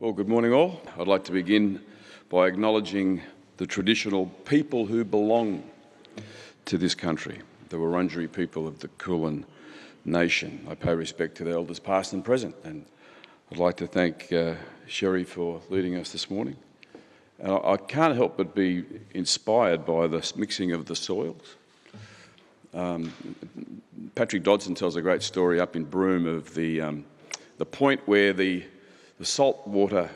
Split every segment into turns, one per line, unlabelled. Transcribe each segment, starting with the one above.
Well, good morning all. I'd like to begin by acknowledging the traditional people who belong to this country, the Wurundjeri people of the Kulin Nation. I pay respect to the elders past and present, and I'd like to thank Sherry for leading us this morning. And I can't help but be inspired by the mixing of the soils. Patrick Dodson tells a great story up in Broome of the point where the salt water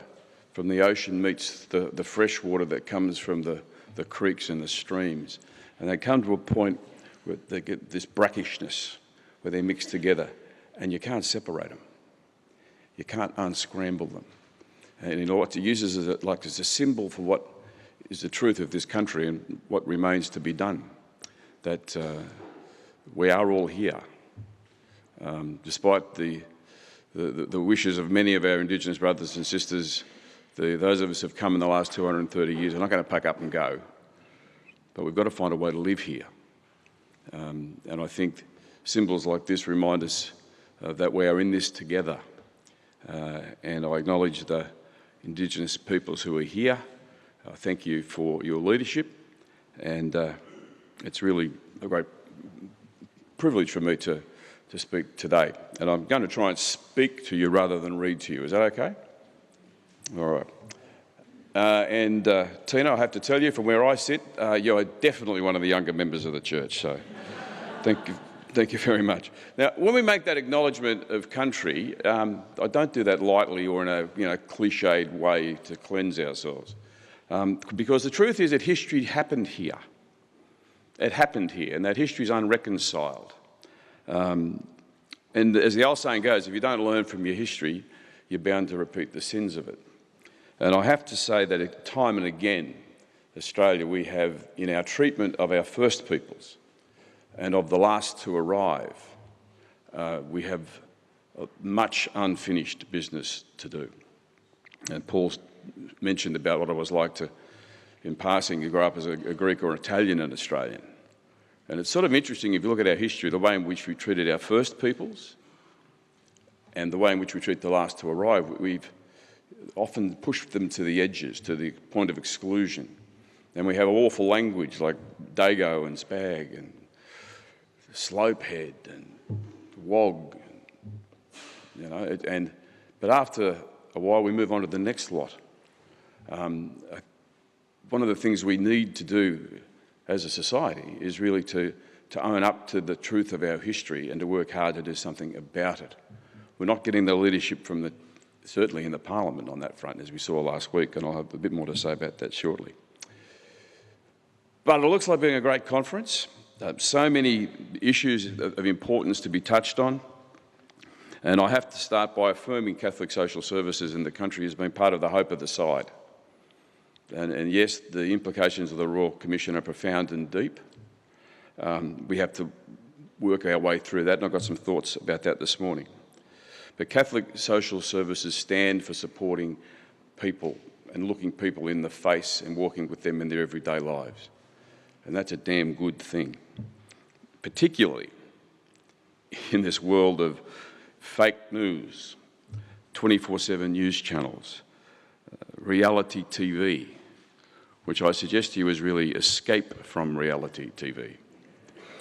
from the ocean meets the fresh water that comes from the creeks and the streams. And they come to a point where they get this brackishness, where they mix together, and you can't separate them. You can't unscramble them. And you know what it uses as a symbol for what is the truth of this country and what remains to be done. That we are all here, despite the wishes of many of our Indigenous brothers and sisters. Those of us who have come in the last 230 years are not going to pack up and go, but we've got to find a way to live here. And I think symbols like this remind us that we are in this together. And I acknowledge the Indigenous peoples who are here. Thank you for your leadership, and it's really a great privilege for me to speak today. And I'm going to try and speak to you rather than read to you. Is that okay? All right. And Tina, I have to tell you, from where I sit, you are definitely one of the younger members of the church, so thank you very much. Now, when we make that acknowledgement of country, I don't do that lightly or in a cliched way to cleanse ourselves, because the truth is that history happened here. It happened here, and that history is unreconciled. And as the old saying goes, if you don't learn from your history, you're bound to repeat the sins of it. And I have to say that time and again, Australia, we have, in our treatment of our first peoples and of the last to arrive, we have much unfinished business to do. And Paul mentioned about what it was like to, in passing, you grow up as a Greek or an Italian and Australian. And it's sort of interesting, if you look at our history, the way in which we treated our first peoples and the way in which we treat the last to arrive, we've often pushed them to the edges, to the point of exclusion. And we have awful language like dago and spag and slopehead and wog, but after a while we move on to the next lot. One of the things we need to do as a society is really to own up to the truth of our history and to work hard to do something about it. We're not getting the leadership from certainly in the Parliament on that front, as we saw last week, and I'll have a bit more to say about that shortly. But it looks like being a great conference. So many issues of importance to be touched on. And I have to start by affirming Catholic social services in the country has been part of the hope of the side. And yes, the implications of the Royal Commission are profound and deep. We have to work our way through that, and I've got some thoughts about that this morning. But Catholic social services stand for supporting people and looking people in the face and walking with them in their everyday lives. And that's a damn good thing, particularly in this world of fake news, 24/7 news channels, reality TV, which I suggest to you is really escape from reality TV.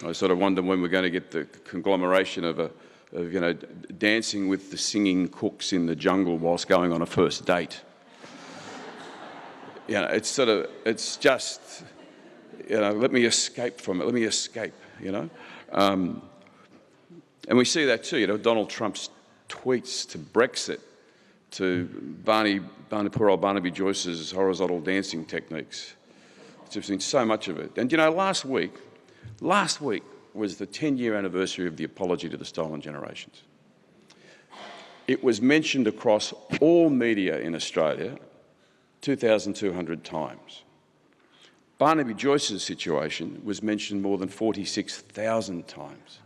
I sort of wonder when we're going to get the conglomeration of dancing with the singing cooks in the jungle whilst going on a first date. It's just, let me escape from it. Let me escape, And we see that too, Donald Trump's tweets to Brexit, to poor old Barnaby Joyce's horizontal dancing techniques. I've seen so much of it. And last week was the 10-year anniversary of the apology to the stolen generations. It was mentioned across all media in Australia 2,200 times. Barnaby Joyce's situation was mentioned more than 46,000 times.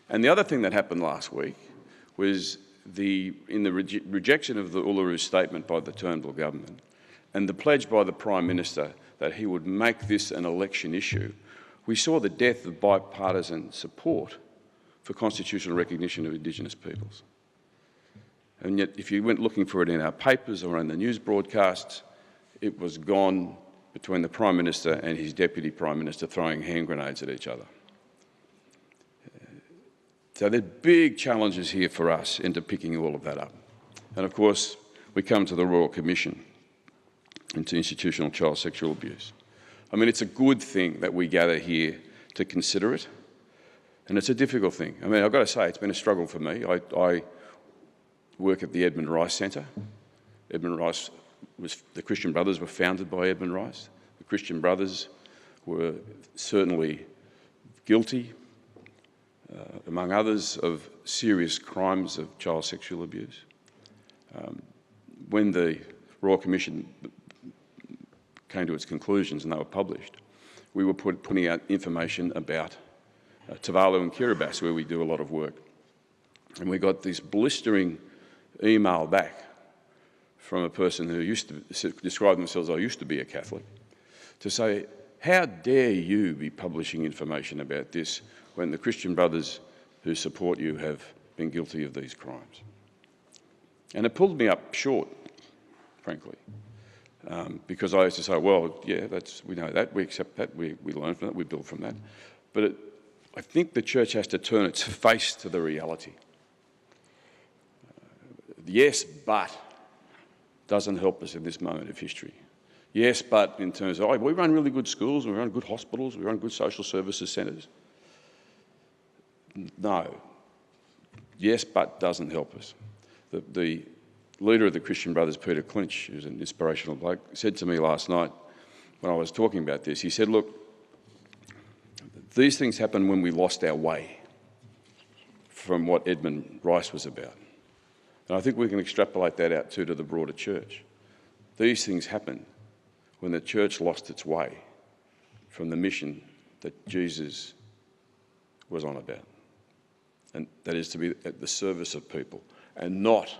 And the other thing that happened last week was in the rejection of the Uluru Statement by the Turnbull government and the pledge by the Prime Minister that he would make this an election issue, we saw the death of bipartisan support for constitutional recognition of Indigenous peoples. And yet, if you went looking for it in our papers or in the news broadcasts, it was gone between the Prime Minister and his Deputy Prime Minister throwing hand grenades at each other. So there are big challenges here for us into picking all of that up. And of course, we come to the Royal Commission into institutional child sexual abuse. I mean, it's a good thing that we gather here to consider it, and it's a difficult thing. I mean, I've got to say, it's been a struggle for me. I work at the Edmund Rice Centre. Edmund Rice the Christian Brothers were founded by Edmund Rice. The Christian Brothers were certainly guilty, among others, of serious crimes of child sexual abuse. When the Royal Commission came to its conclusions and they were published, we were putting out information about Tuvalu and Kiribati, where we do a lot of work. And we got this blistering email back from a person who used to describe themselves, I used to be a Catholic, to say, how dare you be publishing information about this when the Christian Brothers who support you have been guilty of these crimes? And it pulled me up short, frankly, because I used to say, well, yeah, we know that, we accept that, we learn from that, we build from that. But I think the church has to turn its face to the reality. Yes, but doesn't help us in this moment of history. Yes, but in terms of, we run really good schools, we run good hospitals, we run good social services centres. No. Yes, but doesn't help us. The leader of the Christian Brothers, Peter Clinch, who's an inspirational bloke, said to me last night when I was talking about this, he said, look, these things happen when we lost our way from what Edmund Rice was about. And I think we can extrapolate that out too to the broader church. These things happen when the church lost its way from the mission that Jesus was on about. And that is to be at the service of people and not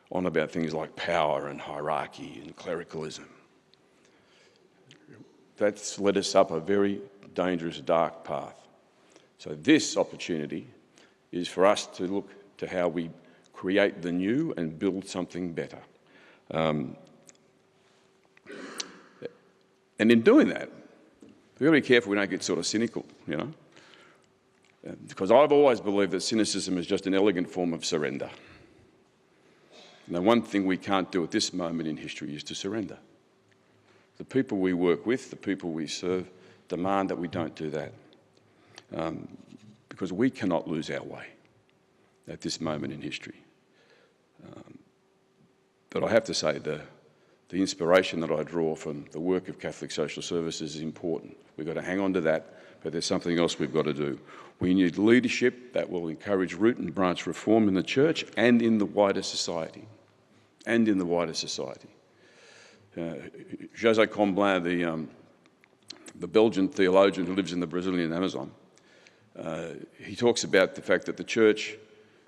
on about things like power and hierarchy and clericalism. That's led us up a very dangerous, dark path. So this opportunity is for us to look to how we create the new and build something better. And in doing that, we've got to be careful we don't get sort of cynical, you know, because I've always believed that cynicism is just an elegant form of surrender. And the one thing we can't do at this moment in history is to surrender. The people we work with, the people we serve, demand that we don't do that, because we cannot lose our way at this moment in history. But I have to say the inspiration that I draw from the work of Catholic Social Services is important. We've got to hang on to that, but there's something else we've got to do. We need leadership that will encourage root and branch reform in the church and in the wider society. José Comblain, the Belgian theologian who lives in the Brazilian Amazon, he talks about the fact that the church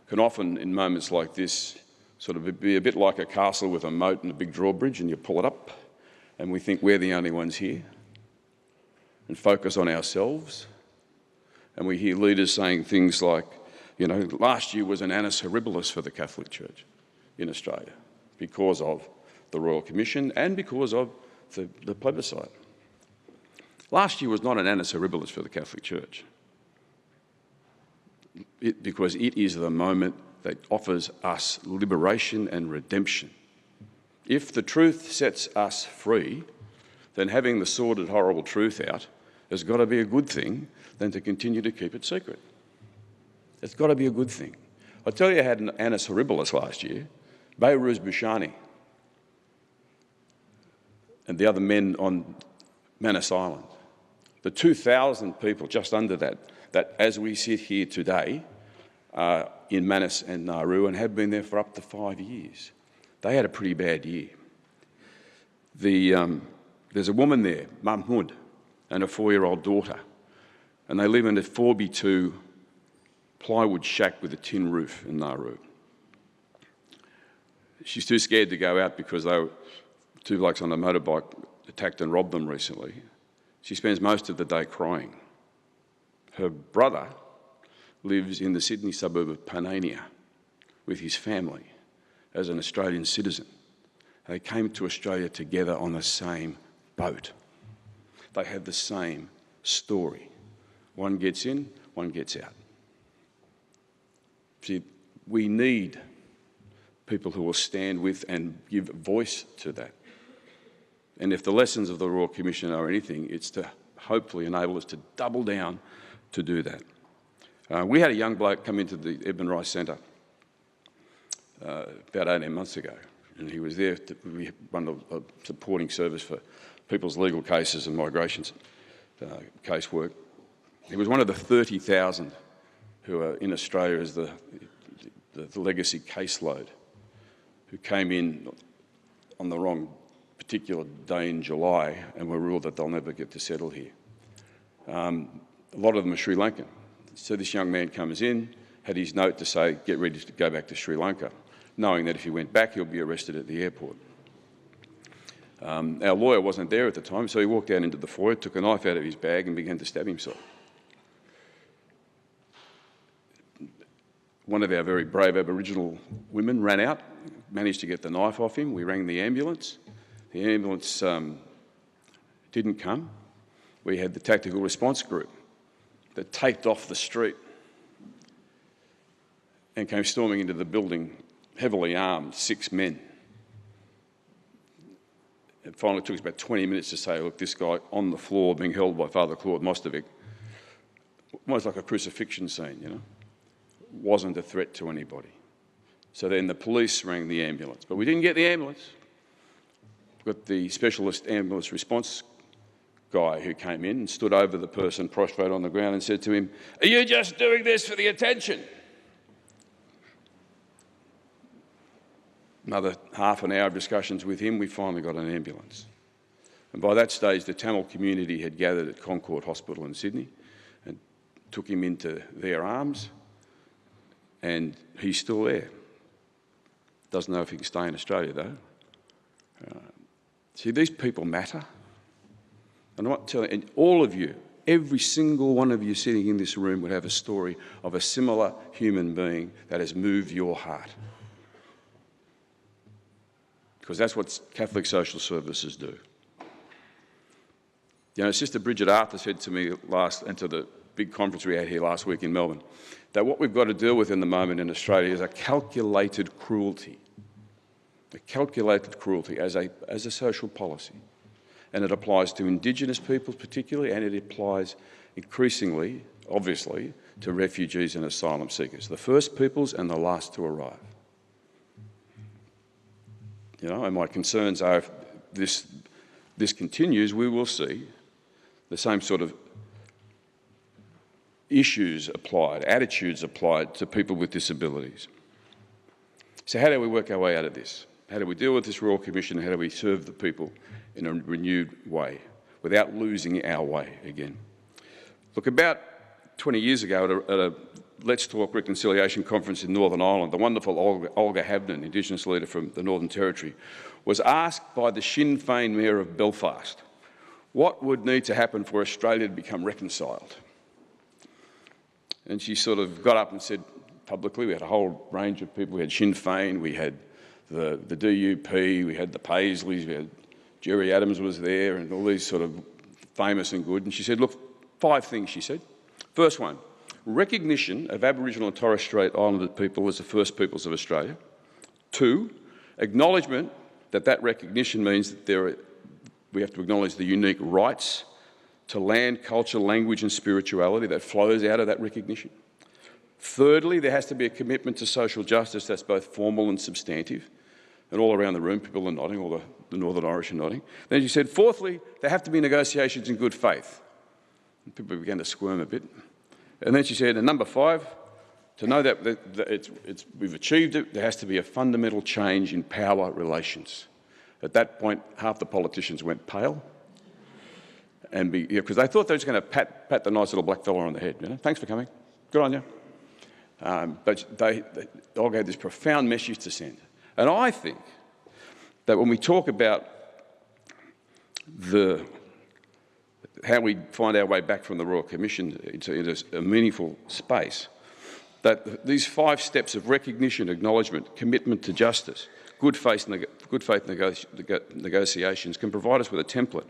can often, in moments like this, sort of be a bit like a castle with a moat and a big drawbridge, and you pull it up, and we think we're the only ones here, and focus on ourselves. And we hear leaders saying things like, you know, last year was an Annus Horribilis for the Catholic Church in Australia because of the Royal Commission and because of the plebiscite. Last year was not an Annus Horribilis for the Catholic Church because it is the moment that offers us liberation and redemption. If the truth sets us free, then having the sordid, horrible truth out has got to be a good thing than to continue to keep it secret. It's got to be a good thing. I tell you, I had an Annus Horribilis last year, Behruz Bouchani and the other men on Manus Island. The 2,000 people just under that as we sit here today are in Manus and Nauru and have been there for up to 5 years. They had a pretty bad year. There's a woman there, Mahmoud, and a 4-year-old daughter, and they live in a 4x2 plywood shack with a tin roof in Nauru. She's too scared to go out because two blokes on a motorbike attacked and robbed them recently. She spends most of the day crying. Her brother lives in the Sydney suburb of Panania with his family, as an Australian citizen. They came to Australia together on the same boat. They have the same story. One gets in, one gets out. See, we need people who will stand with and give voice to that. And if the lessons of the Royal Commission are anything, it's to hopefully enable us to double down to do that. We had a young bloke come into the Edmund Rice Centre about 18 months ago, and he was there. We run a supporting service for people's legal cases and migrations casework. He was one of the 30,000 who are in Australia as the legacy caseload, who came in on the wrong particular day in July and were ruled that they'll never get to settle here. A lot of them are Sri Lankan. So this young man comes in, had his note to say, get ready to go back to Sri Lanka, knowing that if he went back, he'll be arrested at the airport. Our lawyer wasn't there at the time, so he walked out into the foyer, took a knife out of his bag and began to stab himself. One of our very brave Aboriginal women ran out, managed to get the knife off him. We rang the ambulance. The ambulance didn't come. We had the tactical response group that taped off the street and came storming into the building, heavily armed, 6 men. It finally took us about 20 minutes to say, look, this guy on the floor being held by Father Claude Mostovic, almost like a crucifixion scene, you know, wasn't a threat to anybody. So then the police rang the ambulance, but we didn't get the ambulance. We got the specialist ambulance response guy who came in and stood over the person prostrate on the ground and said to him, are you just doing this for the attention? Another half an hour of discussions with him, we finally got an ambulance. And by that stage, the Tamil community had gathered at Concord Hospital in Sydney and took him into their arms, and he's still there. Doesn't know if he can stay in Australia, though. See, these people matter. And I'm not telling you, all of you, every single one of you sitting in this room would have a story of a similar human being that has moved your heart. Because that's what Catholic social services do. You know, Sister Bridget Arthur said to me and to the big conference we had here last week in Melbourne, that what we've got to deal with in the moment in Australia is a calculated cruelty. A calculated cruelty as a social policy. And it applies to Indigenous peoples particularly, and it applies increasingly, obviously, to refugees and asylum seekers. The first peoples and the last to arrive. You know, and my concerns are if this continues, we will see the same sort of issues applied, attitudes applied to people with disabilities. So how do we work our way out of this? How do we deal with this Royal Commission? How do we serve the people in a renewed way without losing our way again? Look, about 20 years ago at a Let's Talk Reconciliation conference in Northern Ireland, the wonderful Olga Habnan, Indigenous leader from the Northern Territory, was asked by the Sinn Féin Mayor of Belfast, what would need to happen for Australia to become reconciled? And she sort of got up and said publicly, we had a whole range of people. We had Sinn Féin, we had the DUP, we had the Paisleys, we had Jerry Adams was there, and all these sort of famous and good. And she said, look, 5 things, she said. First one, recognition of Aboriginal and Torres Strait Islander people as the first peoples of Australia. 2, acknowledgement that recognition means that we have to acknowledge the unique rights to land, culture, language and spirituality that flows out of that recognition. Thirdly, there has to be a commitment to social justice that's both formal and substantive. And all around the room, people are nodding, all the Northern Irish are nodding. Then she said, fourthly, there have to be negotiations in good faith. And people began to squirm a bit. And then she said, and number 5, to know that we've achieved it, there has to be a fundamental change in power relations. At that point, half the politicians went pale, and because they thought they were just going to pat the nice little black fella on the head. You know, thanks for coming, good on you. But they all had this profound message to send. And I think that when we talk about how we find our way back from the Royal Commission into a meaningful space, that these 5 steps of recognition, acknowledgement, commitment to justice, good faith negotiations can provide us with a template.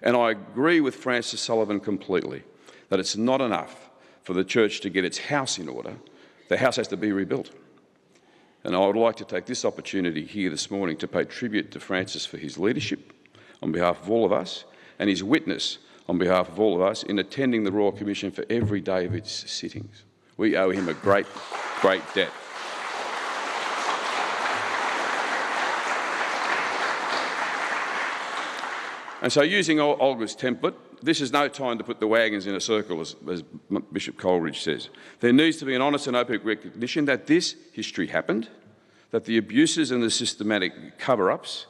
And I agree with Francis Sullivan completely that it's not enough for the church to get its house in order. The house has to be rebuilt. And I would like to take this opportunity here this morning to pay tribute to Francis for his leadership on behalf of all of us and his witness on behalf of all of us in attending the Royal Commission for every day of its sittings. We owe him a great, great debt. And so using Olga's template, this is no time to put the wagons in a circle, as Bishop Coleridge says. There needs to be an honest and open recognition that this history happened, that the abuses and the systematic cover-ups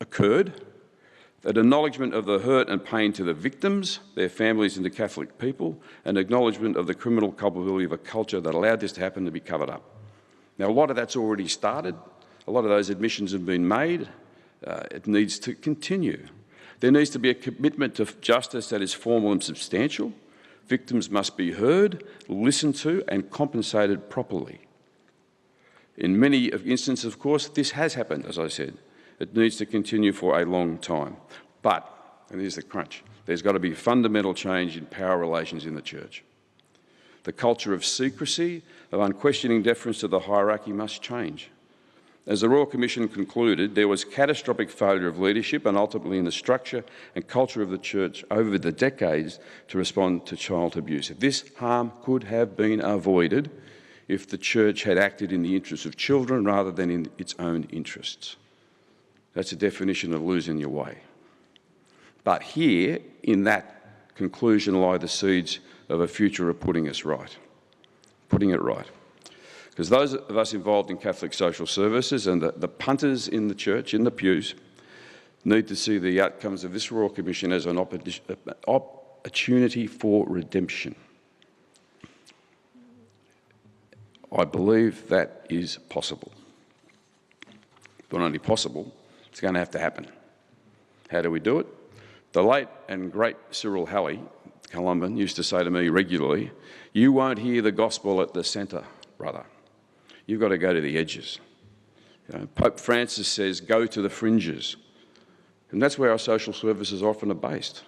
occurred, that acknowledgement of the hurt and pain to the victims, their families and the Catholic people, and acknowledgement of the criminal culpability of a culture that allowed this to happen to be covered up. Now, a lot of that's already started. A lot of those admissions have been made. It needs to continue. There needs to be a commitment to justice that is formal and substantial. Victims must be heard, listened to, and compensated properly. In many instances, of course, this has happened, as I said. It needs to continue for a long time. But, and here's the crunch, there's got to be fundamental change in power relations in the church. The culture of secrecy, of unquestioning deference to the hierarchy must change. As the Royal Commission concluded, there was catastrophic failure of leadership and ultimately in the structure and culture of the church over the decades to respond to child abuse. This harm could have been avoided if the church had acted in the interests of children rather than in its own interests. That's a definition of losing your way. But here, in that conclusion, lie the seeds of a future of putting us right. Putting it right. Because those of us involved in Catholic social services and the punters in the church, in the pews, need to see the outcomes of this Royal Commission as an opportunity for redemption. I believe that is possible. Not only possible, it's going to have to happen. How do we do it? The late and great Cyril Halley, Columban, used to say to me regularly, "You won't hear the gospel at the centre, brother. You've got to go to the edges." You know, Pope Francis says, "Go to the fringes." And that's where our social services often are based.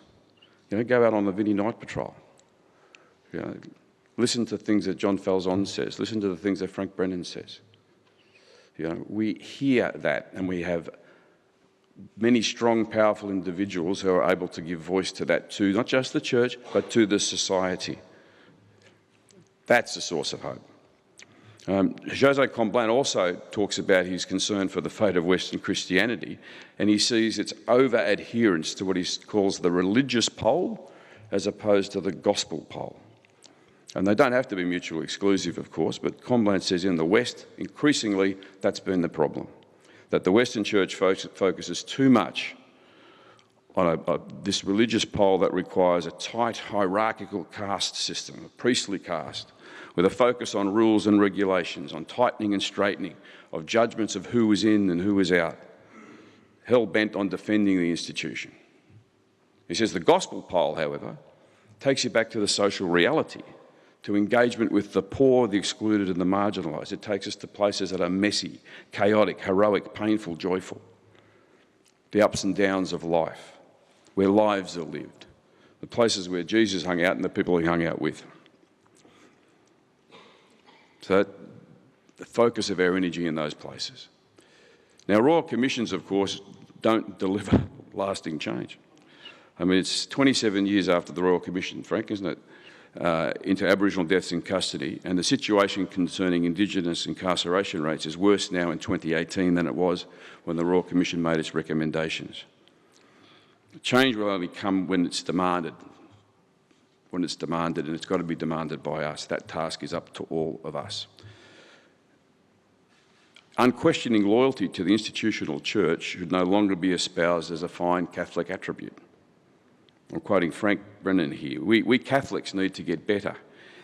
You know, go out on the Vinnie Night Patrol. You know, listen to things that John Falzon says. Listen to the things that Frank Brennan says. You know, we hear that, and we have many strong, powerful individuals who are able to give voice to that to not just the church, but to the society. That's a source of hope. José Comblan also talks about his concern for the fate of Western Christianity, and he sees its over-adherence to what he calls the religious pole as opposed to the gospel pole. And they don't have to be mutually exclusive, of course, but Comblan says in the West, increasingly, that's been the problem, that the Western Church focuses too much on this religious pole that requires a tight hierarchical caste system, a priestly caste, with a focus on rules and regulations, on tightening and straightening of judgments of who is in and who is out, hell-bent on defending the institution. He says the gospel pole, however, takes you back to the social reality, to engagement with the poor, the excluded and the marginalised. It takes us to places that are messy, chaotic, heroic, painful, joyful. The ups and downs of life, where lives are lived, the places where Jesus hung out and the people he hung out with. So the focus of our energy in those places. Now, Royal Commissions, of course, don't deliver lasting change. I mean, it's 27 years after the Royal Commission, Frank, isn't it, into Aboriginal deaths in custody, and the situation concerning Indigenous incarceration rates is worse now in 2018 than it was when the Royal Commission made its recommendations. Change will only come when it's demanded. When it's demanded, and it's got to be demanded by us. That task is up to all of us. Unquestioning loyalty to the institutional church should no longer be espoused as a fine Catholic attribute. I'm quoting Frank Brennan here. We Catholics need to get better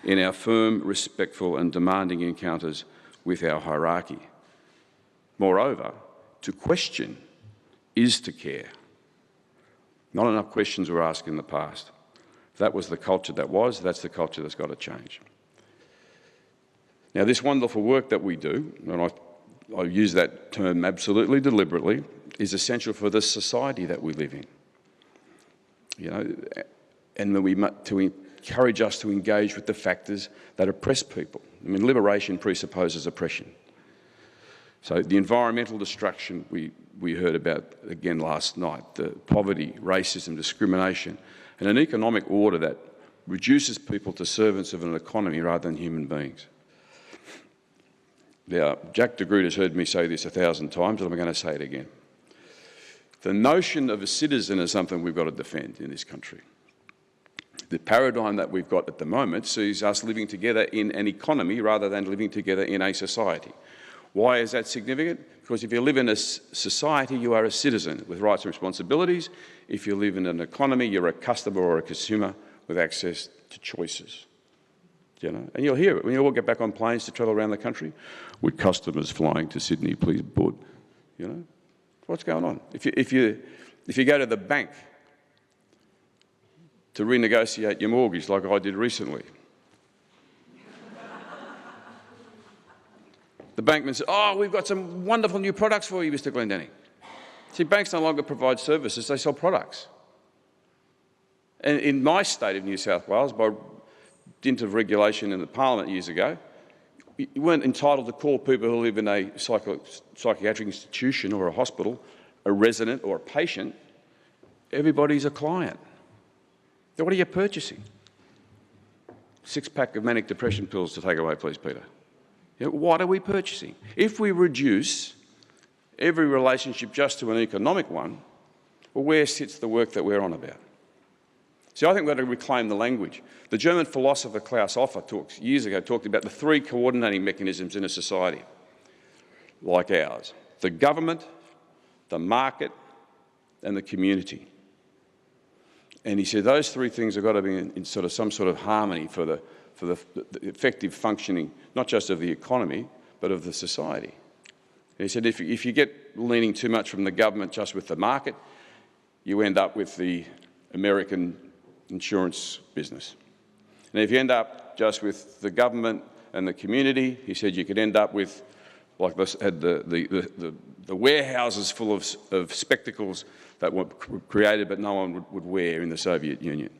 in our firm, respectful and demanding encounters with our hierarchy. Moreover, to question is to care. Not enough questions were asked in the past. That was the culture that was, that's the culture that's got to change. Now, this wonderful work that we do, and I use that term absolutely deliberately, is essential for the society that we live in. You know, and to encourage us to engage with the factors that oppress people. I mean, liberation presupposes oppression. So the environmental destruction we heard about again last night, the poverty, racism, discrimination, and an economic order that reduces people to servants of an economy rather than human beings. Now, Jack de Groot has heard me say this 1,000 times, and I'm going to say it again. The notion of a citizen is something we've got to defend in this country. The paradigm that we've got at the moment sees us living together in an economy rather than living together in a society. Why is that significant? Because if you live in a society, you are a citizen with rights and responsibilities. If you live in an economy, you're a customer or a consumer with access to choices. You know, and you'll hear it when you all get back on planes to travel around the country. With customers flying to Sydney, please board. You know, what's going on? If you go to the bank to renegotiate your mortgage, like I did recently, the bankman said, "Oh, we've got some wonderful new products for you, Mr. Glendenning." See, banks no longer provide services; they sell products. And in my state of New South Wales, by dint of regulation in the Parliament years ago, you weren't entitled to call people who live in a psychiatric institution or a hospital a resident or a patient. Everybody's a client. Then what are you purchasing? 6-pack of manic depression pills to take away, please, Peter. You know, what are we purchasing? If we reduce every relationship just to an economic one, well, where sits the work that we're on about? See, I think we've got to reclaim the language. The German philosopher Klaus Offer years ago talked about the 3 coordinating mechanisms in a society like ours: the government, the market, and the community. And he said those 3 things have got to be in some sort of harmony for the effective functioning, not just of the economy, but of the society. And he said if you get leaning too much from the government just with the market, you end up with the American insurance business. And if you end up just with the government and the community, he said you could end up with, like this, had the warehouses full of spectacles that were created but no one would wear in the Soviet Union.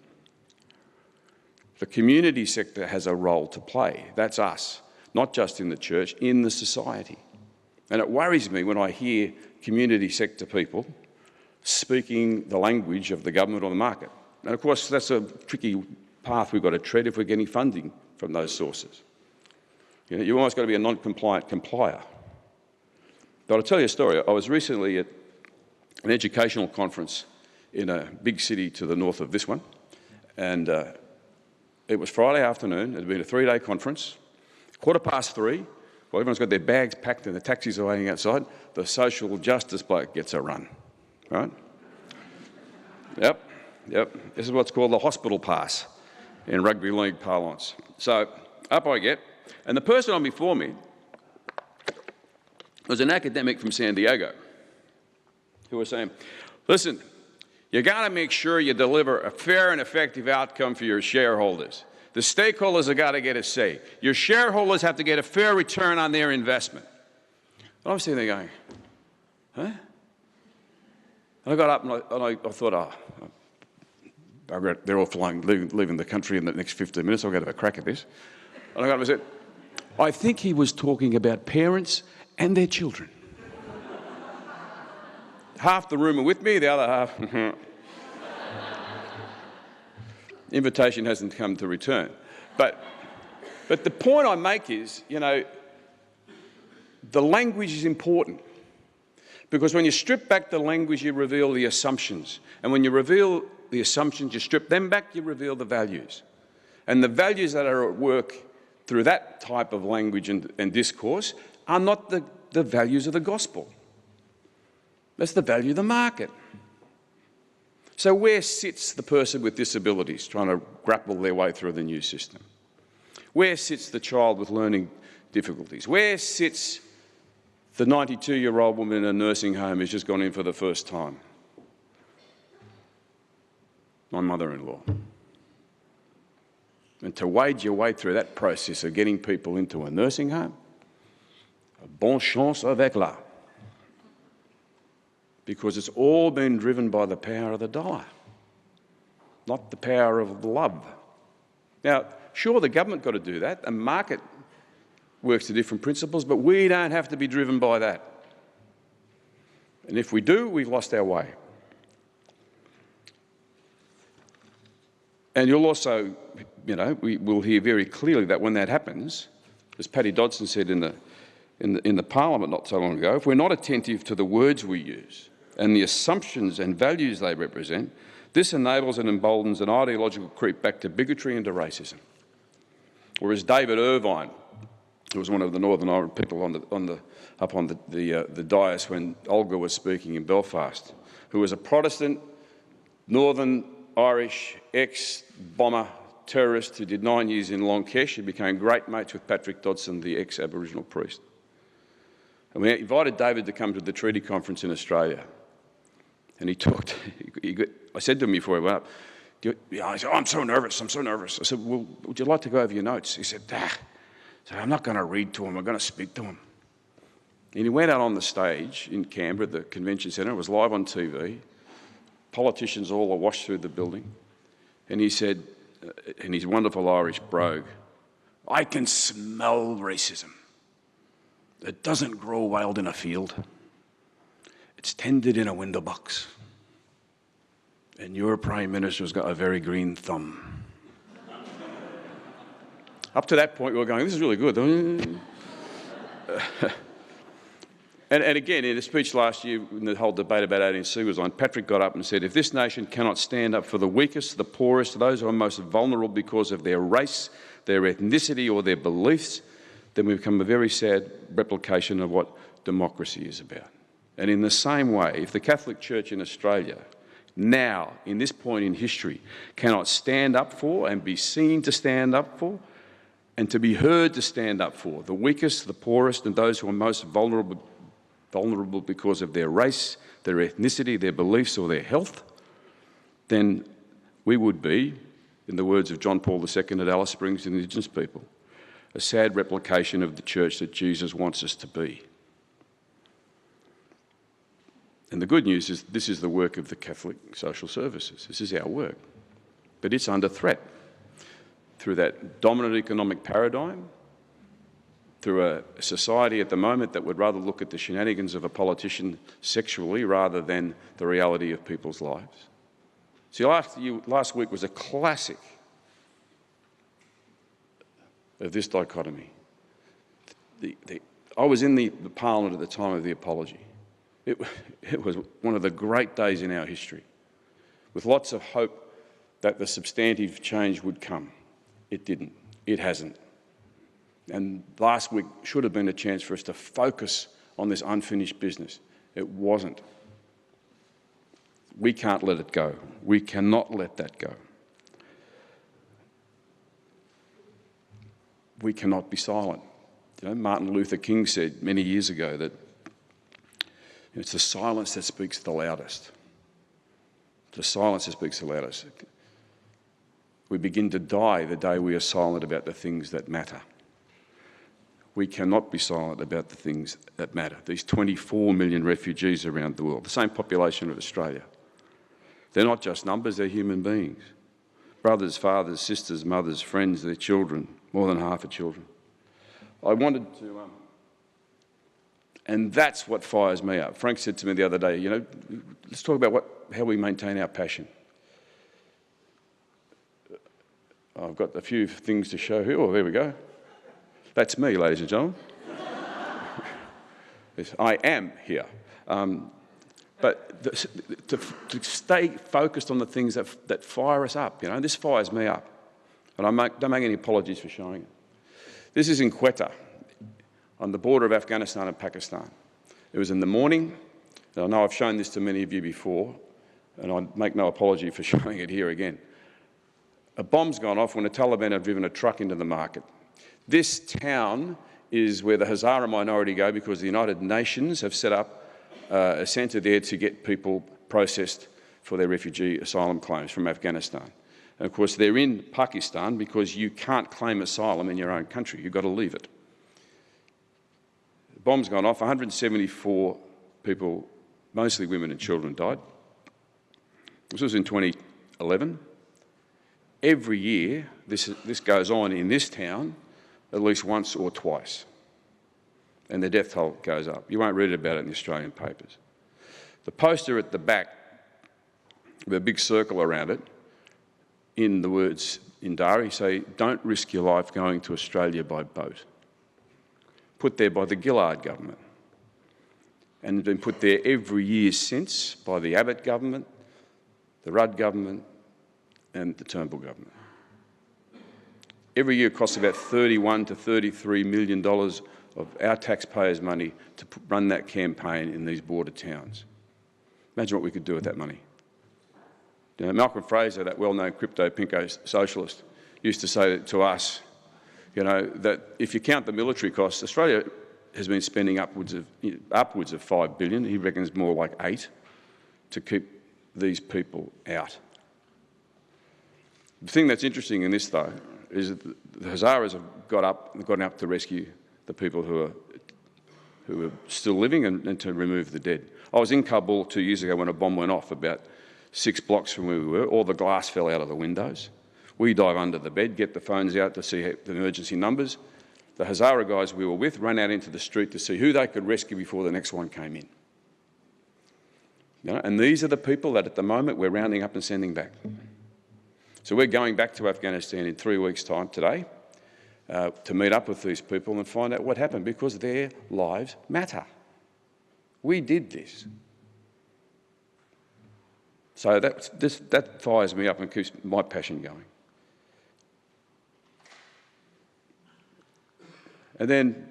The community sector has a role to play. That's us, not just in the church, in the society. And it worries me when I hear community sector people speaking the language of the government or the market. And of course, that's a tricky path we've got to tread if we're getting funding from those sources. You know, you've almost got to be a non-compliant complier. But I'll tell you a story. I was recently at an educational conference in a big city to the north of this one, and it was Friday afternoon. It had been a 3-day conference. 3:15, well, everyone's got their bags packed and the taxis are waiting outside. The social justice bloke gets a run, right? Yep. This is what's called the hospital pass in rugby league parlance. So up I get, and the person on before me was an academic from San Diego who was saying, listen, you got to make sure you deliver a fair and effective outcome for your shareholders. The stakeholders have got to get a say. Your shareholders have to get a fair return on their investment. And I'm sitting there going, huh? And I got up and I thought, oh, they're all flying, leaving the country in the next 15 minutes. I'll go to have a crack at this. And I got up and said, I think he was talking about parents and their children. Half the room are with me, the other half, invitation hasn't come to return. But the point I make is, you know, the language is important. Because when you strip back the language, you reveal the assumptions. And when you reveal the assumptions, you strip them back, you reveal the values. And the values that are at work through that type of language and discourse are not the values of the gospel. That's the value of the market. So where sits the person with disabilities trying to grapple their way through the new system? Where sits the child with learning difficulties? Where sits the 92-year-old woman in a nursing home who's just gone in for the first time? My mother-in-law. And to wade your way through that process of getting people into a nursing home, bonne chance avec la. Because it's all been driven by the power of the dollar, not the power of love. Now, sure, the government got to do that. The market works to different principles, but we don't have to be driven by that. And if we do, we've lost our way. And you'll also, we will hear very clearly that when that happens, as Paddy Dodson said in the Parliament not so long ago, if we're not attentive to the words we use and the assumptions and values they represent, this enables and emboldens an ideological creep back to bigotry and to racism. Or as David Irvine, who was one of the Northern Ireland people up on the dais when Olga was speaking in Belfast, who was a Protestant, Northern Irish ex-bomber terrorist who did 9 years in Longkesh, who became great mates with Patrick Dodson, the ex-Aboriginal priest. And we invited David to come to the treaty conference in Australia. And he talked, I said to him before he went up, I said, I'm so nervous. I said, well, would you like to go over your notes? He said, I'm not going to read to him, I'm going to speak to him. And he went out on the stage in Canberra, the convention centre, it was live on TV, politicians all washed through the building, and he said, in his wonderful Irish brogue, I can smell racism. It doesn't grow wild in a field. It's tended in a window box. And your Prime Minister's got a very green thumb. Up to that point, we were going, this is really good. And again, in a speech last year, when the whole debate about 18C was on, Patrick got up and said, if this nation cannot stand up for the weakest, the poorest, those who are most vulnerable because of their race, their ethnicity or their beliefs, then we become a very sad replication of what democracy is about. And in the same way, if the Catholic Church in Australia now, in this point in history, cannot stand up for and be seen to stand up for and to be heard to stand up for the weakest, the poorest and those who are most vulnerable because of their race, their ethnicity, their beliefs or their health, then we would be, in the words of John Paul II at Alice Springs Indigenous people, a sad replication of the church that Jesus wants us to be. And the good news is this is the work of the Catholic Social Services. This is our work. But it's under threat through that dominant economic paradigm, through a society at the moment that would rather look at the shenanigans of a politician sexually rather than the reality of people's lives. See, last week was a classic of this dichotomy. I was in the Parliament at the time of the apology. It was one of the great days in our history, with lots of hope that the substantive change would come. It didn't. It hasn't. And last week should have been a chance for us to focus on this unfinished business. It wasn't. We can't let it go. We cannot let that go. We cannot be silent. Martin Luther King said many years ago that it's the silence that speaks the loudest. The silence that speaks the loudest. We begin to die the day we are silent about the things that matter. We cannot be silent about the things that matter. These 24 million refugees around the world, the same population of Australia. They're not just numbers, they're human beings. Brothers, fathers, sisters, mothers, friends, their children, more than half are children. I wanted to... And that's what fires me up. Frank said to me the other day, let's talk about how we maintain our passion. I've got a few things to show here. Oh, there we go. That's me, ladies and gentlemen. Yes, I am here. But to stay focused on the things that fire us up, this fires me up. And I don't make any apologies for showing it. This is in Quetta, on the border of Afghanistan and Pakistan. It was in the morning, and I know I've shown this to many of you before, and I make no apology for showing it here again. A bomb's gone off when the Taliban have driven a truck into the market. This town is where the Hazara minority go because the United Nations have set up a centre there to get people processed for their refugee asylum claims from Afghanistan. And of course, they're in Pakistan because you can't claim asylum in your own country. You've got to leave it. The bomb's gone off. 174 people, mostly women and children, died. This was in 2011. Every year, this goes on in this town at least once or twice. And the death toll goes up. You won't read about it in the Australian papers. The poster at the back, with a big circle around it, in the words in Dari say, "Don't risk your life going to Australia by boat." Put there by the Gillard government. And been put there every year since by the Abbott government, the Rudd government and the Turnbull government. Every year it costs about $31 to $33 million of our taxpayers' money to run that campaign in these border towns. Imagine what we could do with that money. You know, Malcolm Fraser, that well-known crypto-pinko socialist, used to say to us, you know, that if you count the military costs, Australia has been spending upwards of $5 billion. He reckons more like $8 billion to keep these people out. The thing that's interesting in this, though, is that the Hazaras have gotten up to rescue the people who are still living and to remove the dead. I was in Kabul 2 years ago when a bomb went off about 6 blocks from where we were. All the glass fell out of the windows. We dive under the bed, get the phones out to see the emergency numbers. The Hazara guys we were with ran out into the street to see who they could rescue before the next one came in. You know, and these are the people that at the moment we're rounding up and sending back. So we're going back to Afghanistan in 3 weeks' time today to meet up with these people and find out what happened, because their lives matter. We did this. So that fires me up and keeps my passion going. And then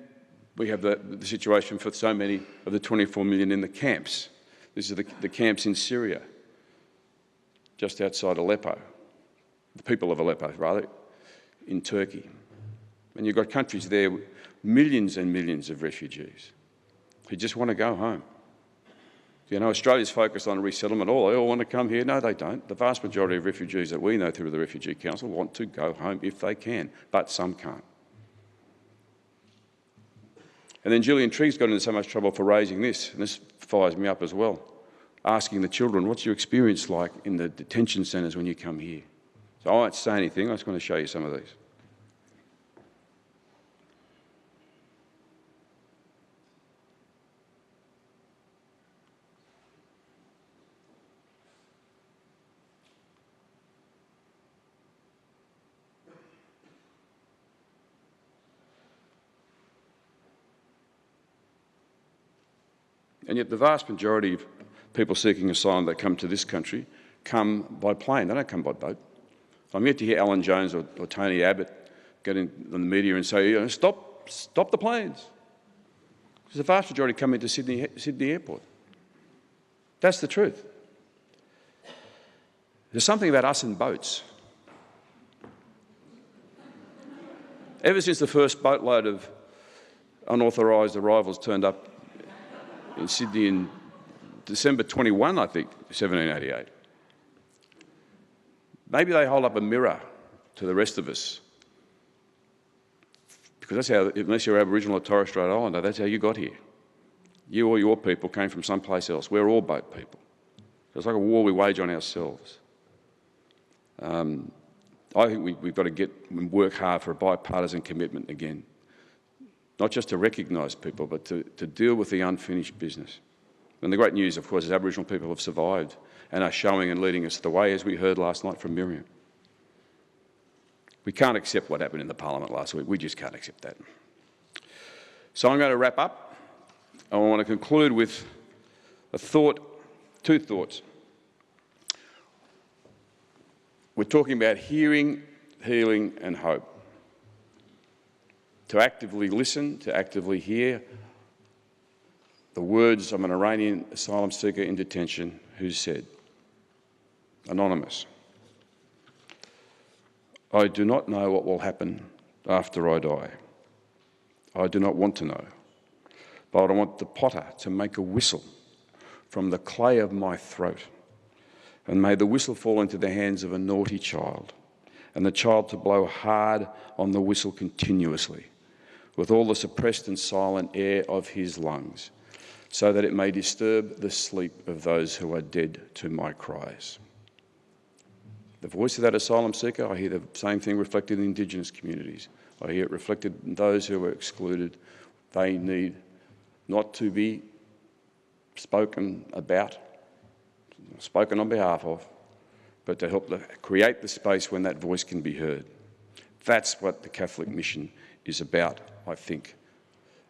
we have the situation for so many of the 24 million in the camps. These are the camps in Syria, just outside Aleppo, the people of Aleppo, rather, in Turkey. And you've got countries there with millions and millions of refugees who just want to go home. You know, Australia's focused on resettlement. Oh, they all want to come here. No, they don't. The vast majority of refugees that we know through the Refugee Council want to go home if they can, but some can't. And then Gillian Triggs got into so much trouble for raising this, and this fires me up as well, asking the children, what's your experience like in the detention centres when you come here? So I won't say anything, I just want to show you some of these. And yet the vast majority of people seeking asylum that come to this country come by plane. They don't come by boat. I'm yet to hear Alan Jones or Tony Abbott get in the media and say, you know, stop the planes. Because the vast majority come into Sydney Airport. That's the truth. There's something about us and boats. Ever since the first boatload of unauthorised arrivals turned up in Sydney in December 21, I think, 1788. Maybe they hold up a mirror to the rest of us, because that's how, unless you're Aboriginal or Torres Strait Islander, that's how you got here. You or your people came from someplace else. We're all boat people. It's like a war we wage on ourselves. I think we've got to work hard for a bipartisan commitment again. Not just to recognise people, but to deal with the unfinished business. And the great news, of course, is Aboriginal people have survived and are showing and leading us the way, as we heard last night from Miriam. We can't accept what happened in the Parliament last week. We just can't accept that. So I'm going to wrap up. I want to conclude with two thoughts. We're talking about hearing, healing and hope. To actively listen, to actively hear the words of an Iranian asylum seeker in detention who said, anonymous, I do not know what will happen after I die. I do not want to know, but I want the potter to make a whistle from the clay of my throat, and may the whistle fall into the hands of a naughty child and the child to blow hard on the whistle continuously, with all the suppressed and silent air of his lungs, so that it may disturb the sleep of those who are dead to my cries. The voice of that asylum seeker, I hear the same thing reflected in Indigenous communities. I hear it reflected in those who are excluded. They need not to be spoken about, spoken on behalf of, but to help create the space when that voice can be heard. That's what the Catholic mission is about, I think.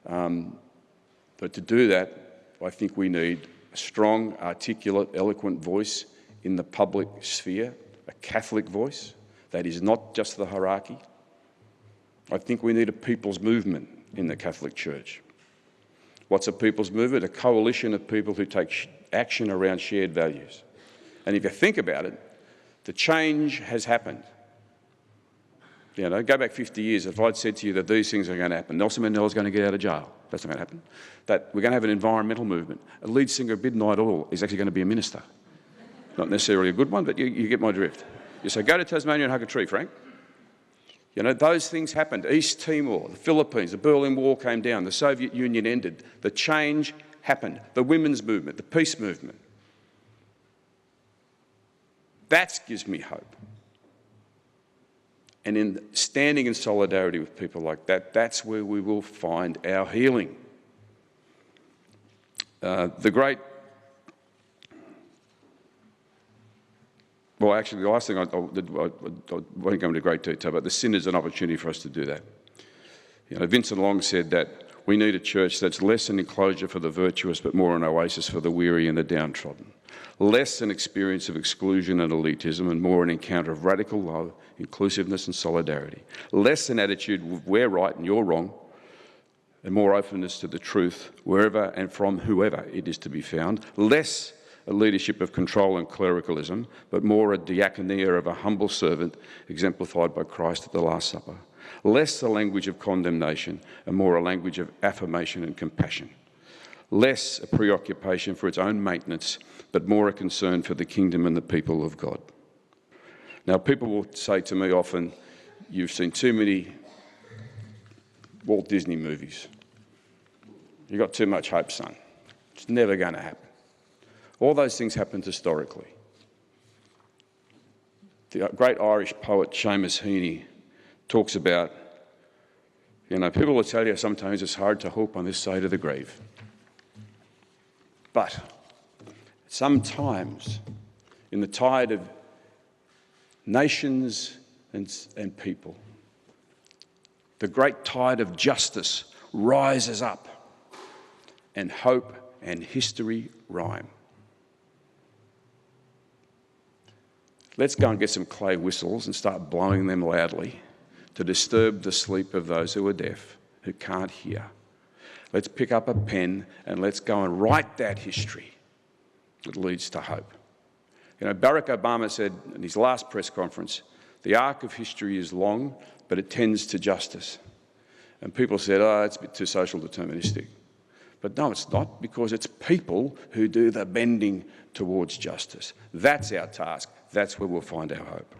But to do that, I think we need a strong, articulate, eloquent voice in the public sphere, a Catholic voice that is not just the hierarchy. I think we need a people's movement in the Catholic Church. What's a people's movement? A coalition of people who take action around shared values. And if you think about it, the change has happened. You know, go back 50 years, if I'd said to you that these things are going to happen, Nelson Mandela's going to get out of jail, that's not going to happen. That we're going to have an environmental movement. A lead singer of Midnight Oil is actually going to be a minister. Not necessarily a good one, but you get my drift. You say, go to Tasmania and hug a tree, Frank. You know, those things happened. East Timor, the Philippines, the Berlin Wall came down, the Soviet Union ended. The change happened. The women's movement, the peace movement. That gives me hope. And in standing in solidarity with people like that, that's where we will find our healing. Well, actually, the last thing I won't go into great detail, but the sin is an opportunity for us to do that. You know, Vincent Long said that we need a church that's less an enclosure for the virtuous, but more an oasis for the weary and the downtrodden. Less an experience of exclusion and elitism, and more an encounter of radical love, inclusiveness and solidarity. Less an attitude of we're right and you're wrong, and more openness to the truth wherever and from whoever it is to be found. Less a leadership of control and clericalism, but more a diaconia of a humble servant exemplified by Christ at the Last Supper. Less a language of condemnation and more a language of affirmation and compassion. Less a preoccupation for its own maintenance, but more a concern for the kingdom and the people of God. Now, people will say to me often, you've seen too many Walt Disney movies. You've got too much hope, son. It's never going to happen. All those things happened historically. The great Irish poet Seamus Heaney talks about, you know, people will tell you sometimes it's hard to hope on this side of the grave. But sometimes in the tide of nations and people, the great tide of justice rises up and hope and history rhyme. Let's go and get some clay whistles and start blowing them loudly to disturb the sleep of those who are deaf, who can't hear. Let's pick up a pen and let's go and write that history that leads to hope. You know, Barack Obama said in his last press conference, the arc of history is long, but it tends to justice. And people said, oh, it's a bit too social deterministic. But no, it's not, because it's people who do the bending towards justice. That's our task. That's where we'll find our hope.